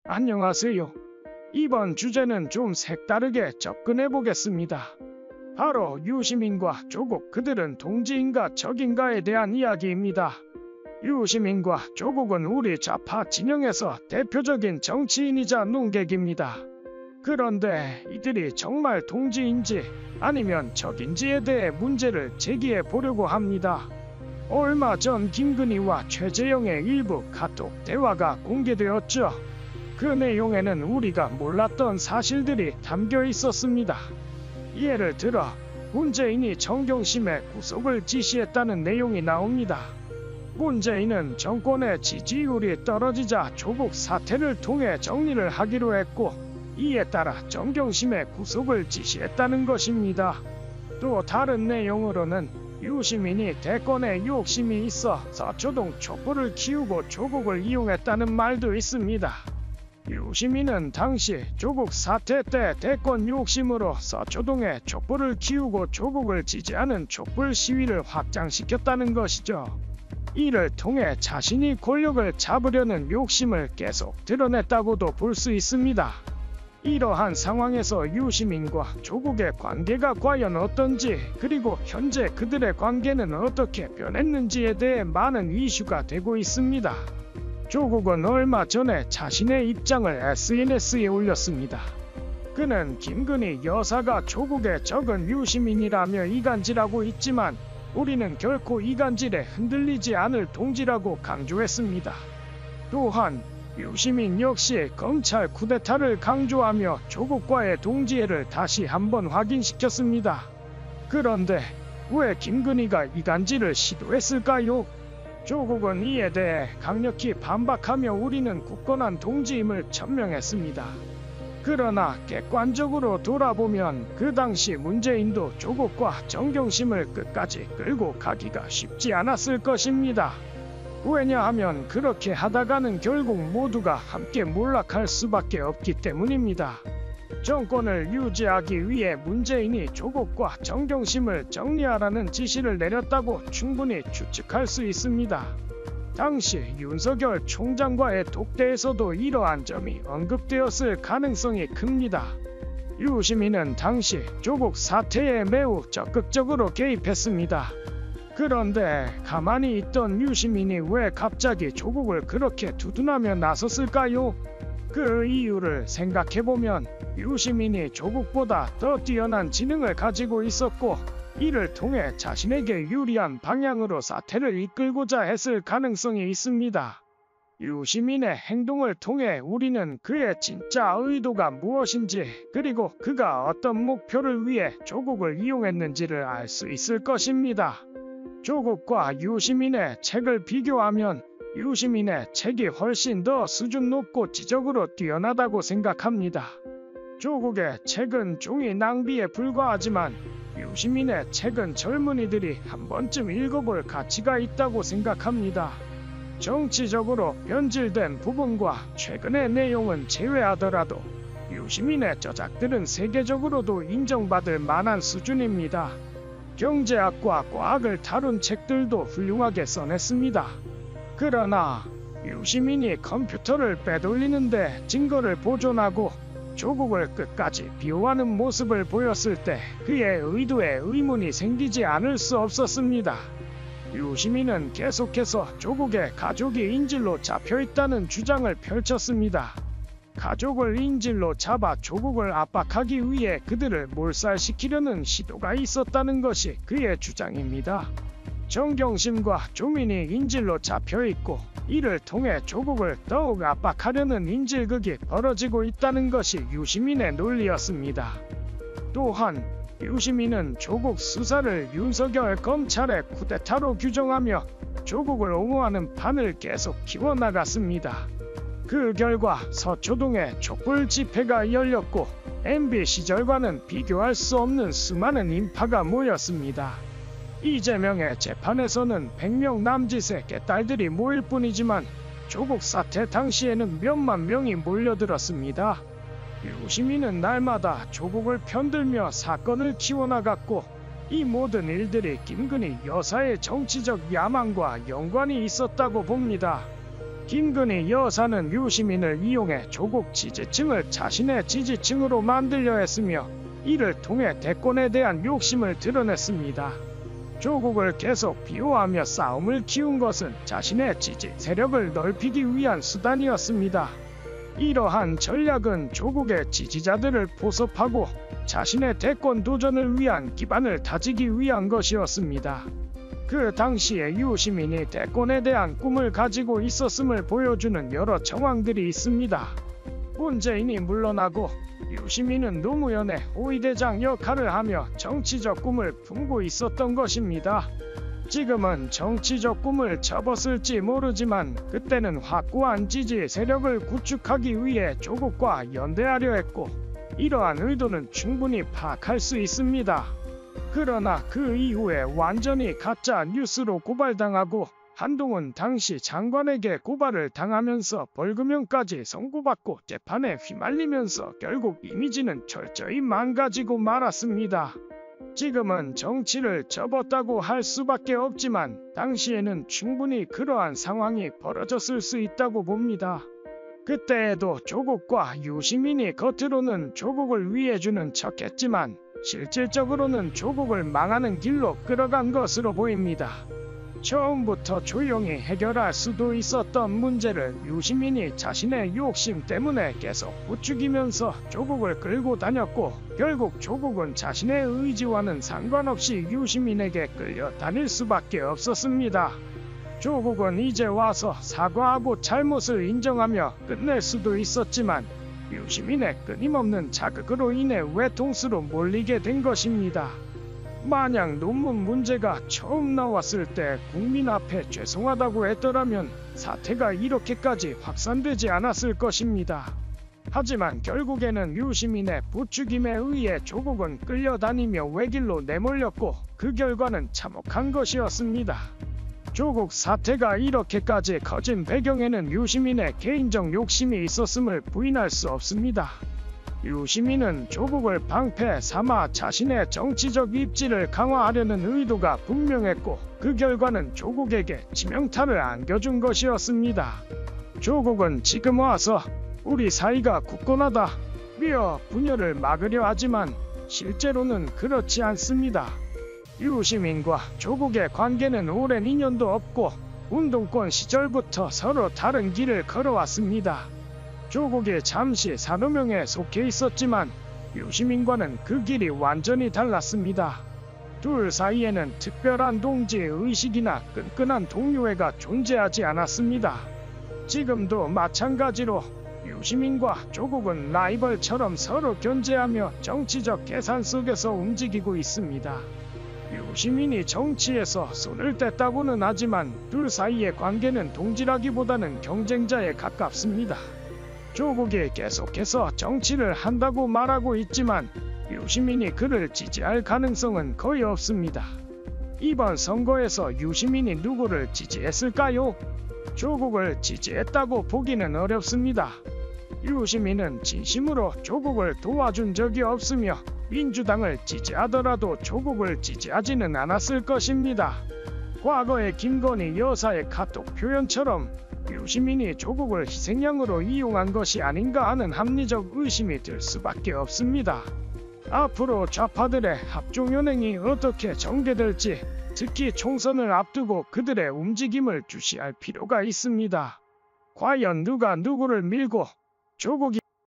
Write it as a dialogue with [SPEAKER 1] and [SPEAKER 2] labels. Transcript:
[SPEAKER 1] 안녕하세요. 이번 주제는 좀 색다르게 접근해 보겠습니다. 바로 유시민과 조국, 그들은 동지인가 적인가에 대한 이야기입니다. 유시민과 조국은 우리 좌파 진영에서 대표적인 정치인이자 논객입니다. 그런데 이들이 정말 동지인지 아니면 적인지에 대해 문제를 제기해 보려고 합니다. 얼마 전 김건희와 최재형의 일부 카톡 대화가 공개되었죠. 그 내용에는 우리가 몰랐던 사실들이 담겨 있었습니다. 예를 들어 문재인이 정경심의 구속을 지시했다는 내용이 나옵니다. 문재인은 정권의 지지율이 떨어지자 조국 사태를 통해 정리를 하기로 했고, 이에 따라 정경심의 구속을 지시했다는 것입니다. 또 다른 내용으로는 유시민이 대권에 욕심이 있어 서초동 촛불을 키우고 조국을 이용했다는 말도 있습니다. 유시민은 당시 조국 사태 때 대권 욕심으로 서초동에 촛불을 키우고 조국을 지지하는 촛불 시위를 확장시켰다는 것이죠. 이를 통해 자신이 권력을 잡으려는 욕심을 계속 드러냈다고도 볼 수 있습니다. 이러한 상황에서 유시민과 조국의 관계가 과연 어떤지, 그리고 현재 그들의 관계는 어떻게 변했는지에 대해 많은 이슈가 되고 있습니다. 조국은 얼마 전에 자신의 입장을 SNS에 올렸습니다. 그는 김건희 여사가 조국의 적은 유시민이라며 이간질하고 있지만 우리는 결코 이간질에 흔들리지 않을 동지라고 강조했습니다. 또한 유시민 역시 검찰 쿠데타를 강조하며 조국과의 동지애를 다시 한번 확인시켰습니다. 그런데 왜 김건희가 이간질을 시도했을까요? 조국은 이에 대해 강력히 반박하며 우리는 굳건한 동지임을 천명했습니다. 그러나 객관적으로 돌아보면 그 당시 문재인도 조국과 정경심을 끝까지 끌고 가기가 쉽지 않았을 것입니다. 왜냐하면 그렇게 하다가는 결국 모두가 함께 몰락할 수밖에 없기 때문입니다. 정권을 유지하기 위해 문재인이 조국과 정경심을 정리하라는 지시를 내렸다고 충분히 추측할 수 있습니다. 당시 윤석열 총장과의 독대에서도 이러한 점이 언급되었을 가능성이 큽니다. 유시민은 당시 조국 사태에 매우 적극적으로 개입했습니다. 그런데 가만히 있던 유시민이 왜 갑자기 조국을 그렇게 두둔하며 나섰을까요? 그 이유를 생각해보면 유시민이 조국보다 더 뛰어난 지능을 가지고 있었고, 이를 통해 자신에게 유리한 방향으로 사태를 이끌고자 했을 가능성이 있습니다. 유시민의 행동을 통해 우리는 그의 진짜 의도가 무엇인지, 그리고 그가 어떤 목표를 위해 조국을 이용했는지를 알 수 있을 것입니다. 조국과 유시민의 책을 비교하면 유시민의 책이 훨씬 더 수준 높고 지적으로 뛰어나다고 생각합니다. 조국의 책은 종이 낭비에 불과하지만 유시민의 책은 젊은이들이 한 번쯤 읽어볼 가치가 있다고 생각합니다. 정치적으로 변질된 부분과 최근의 내용은 제외하더라도 유시민의 저작들은 세계적으로도 인정받을 만한 수준입니다. 경제학과 과학을 다룬 책들도 훌륭하게 써냈습니다. 그러나 유시민이 컴퓨터를 빼돌리는데 증거를 보존하고 조국을 끝까지 비호하는 모습을 보였을 때 그의 의도에 의문이 생기지 않을 수 없었습니다. 유시민은 계속해서 조국의 가족이 인질로 잡혀있다는 주장을 펼쳤습니다. 가족을 인질로 잡아 조국을 압박하기 위해 그들을 몰살시키려는 시도가 있었다는 것이 그의 주장입니다. 정경심과 조민이 인질로 잡혀있고 이를 통해 조국을 더욱 압박하려는 인질극이 벌어지고 있다는 것이 유시민의 논리였습니다. 또한 유시민은 조국 수사를 윤석열 검찰의 쿠데타로 규정하며 조국을 옹호하는 판을 계속 키워나갔습니다. 그 결과 서초동에 촛불 집회가 열렸고 MB 시절과는 비교할 수 없는 수많은 인파가 모였습니다. 이재명의 재판에서는 100명 남짓의 개딸들이 모일 뿐이지만 조국 사태 당시에는 몇만 명이 몰려들었습니다. 유시민은 날마다 조국을 편들며 사건을 키워나갔고 이 모든 일들이 김건희 여사의 정치적 야망과 연관이 있었다고 봅니다. 김건희 여사는 유시민을 이용해 조국 지지층을 자신의 지지층으로 만들려 했으며 이를 통해 대권에 대한 욕심을 드러냈습니다. 조국을 계속 비호하며 싸움을 키운 것은 자신의 지지 세력을 넓히기 위한 수단이었습니다. 이러한 전략은 조국의 지지자들을 포섭하고 자신의 대권 도전을 위한 기반을 다지기 위한 것이었습니다. 그 당시에 유시민이 대권에 대한 꿈을 가지고 있었음을 보여주는 여러 정황들이 있습니다. 문재인이 물러나고 유시민은 노무현의 호위대장 역할을 하며 정치적 꿈을 품고 있었던 것입니다. 지금은 정치적 꿈을 접었을지 모르지만 그때는 확고한 지지 세력을 구축하기 위해 조국과 연대하려 했고 이러한 의도는 충분히 파악할 수 있습니다. 그러나 그 이후에 완전히 가짜 뉴스로 고발당하고 한동훈 당시 장관에게 고발을 당하면서 벌금형까지 선고받고 재판에 휘말리면서 결국 이미지는 철저히 망가지고 말았습니다. 지금은 정치를 접었다고 할 수밖에 없지만 당시에는 충분히 그러한 상황이 벌어졌을 수 있다고 봅니다. 그때에도 조국과 유시민이 겉으로는 조국을 위해주는 척했지만 실질적으로는 조국을 망하는 길로 끌어간 것으로 보입니다. 처음부터 조용히 해결할 수도 있었던 문제를 유시민이 자신의 욕심 때문에 계속 부추기면서 조국을 끌고 다녔고 결국 조국은 자신의 의지와는 상관없이 유시민에게 끌려다닐 수밖에 없었습니다. 조국은 이제 와서 사과하고 잘못을 인정하며 끝낼 수도 있었지만 유시민의 끊임없는 자극으로 인해 외통수로 몰리게 된 것입니다. 만약 논문 문제가 처음 나왔을 때 국민 앞에 죄송하다고 했더라면 사태가 이렇게까지 확산되지 않았을 것입니다. 하지만 결국에는 유시민의 부추김에 의해 조국은 끌려다니며 외길로 내몰렸고 그 결과는 참혹한 것이었습니다. 조국 사태가 이렇게까지 커진 배경에는 유시민의 개인적 욕심이 있었음을 부인할 수 없습니다. 유시민은 조국을 방패 삼아 자신의 정치적 입지를 강화하려는 의도가 분명했고 그 결과는 조국에게 치명타를 안겨준 것이었습니다. 조국은 지금 와서 우리 사이가 굳건하다 며 분열을 막으려 하지만 실제로는 그렇지 않습니다. 유시민과 조국의 관계는 오랜 인연도 없고 운동권 시절부터 서로 다른 길을 걸어왔습니다. 조국이 잠시 산호명에 속해 있었지만 유시민과는 그 길이 완전히 달랐습니다. 둘 사이에는 특별한 동지 의식이나 끈끈한 동료애가 존재하지 않았습니다. 지금도 마찬가지로 유시민과 조국은 라이벌처럼 서로 견제하며 정치적 계산 속에서 움직이고 있습니다. 유시민이 정치에서 손을 뗐다고는 하지만 둘 사이의 관계는 동지라기보다는 경쟁자에 가깝습니다. 조국이 계속해서 정치를 한다고 말하고 있지만 유시민이 그를 지지할 가능성은 거의 없습니다. 이번 선거에서 유시민이 누구를 지지했을까요? 조국을 지지했다고 보기는 어렵습니다. 유시민은 진심으로 조국을 도와준 적이 없으며 민주당을 지지하더라도 조국을 지지하지는 않았을 것입니다. 과거의 김건희 여사의 카톡 표현처럼 유시민이 조국을 희생양으로 이용한 것이 아닌가 하는 합리적 의심이 들 수밖에 없습니다. 앞으로 좌파들의 합종연행이 어떻게 전개될지 특히 총선을 앞두고 그들의 움직임을 주시할 필요가 있습니다. 과연 누가 누구를 밀고 조국이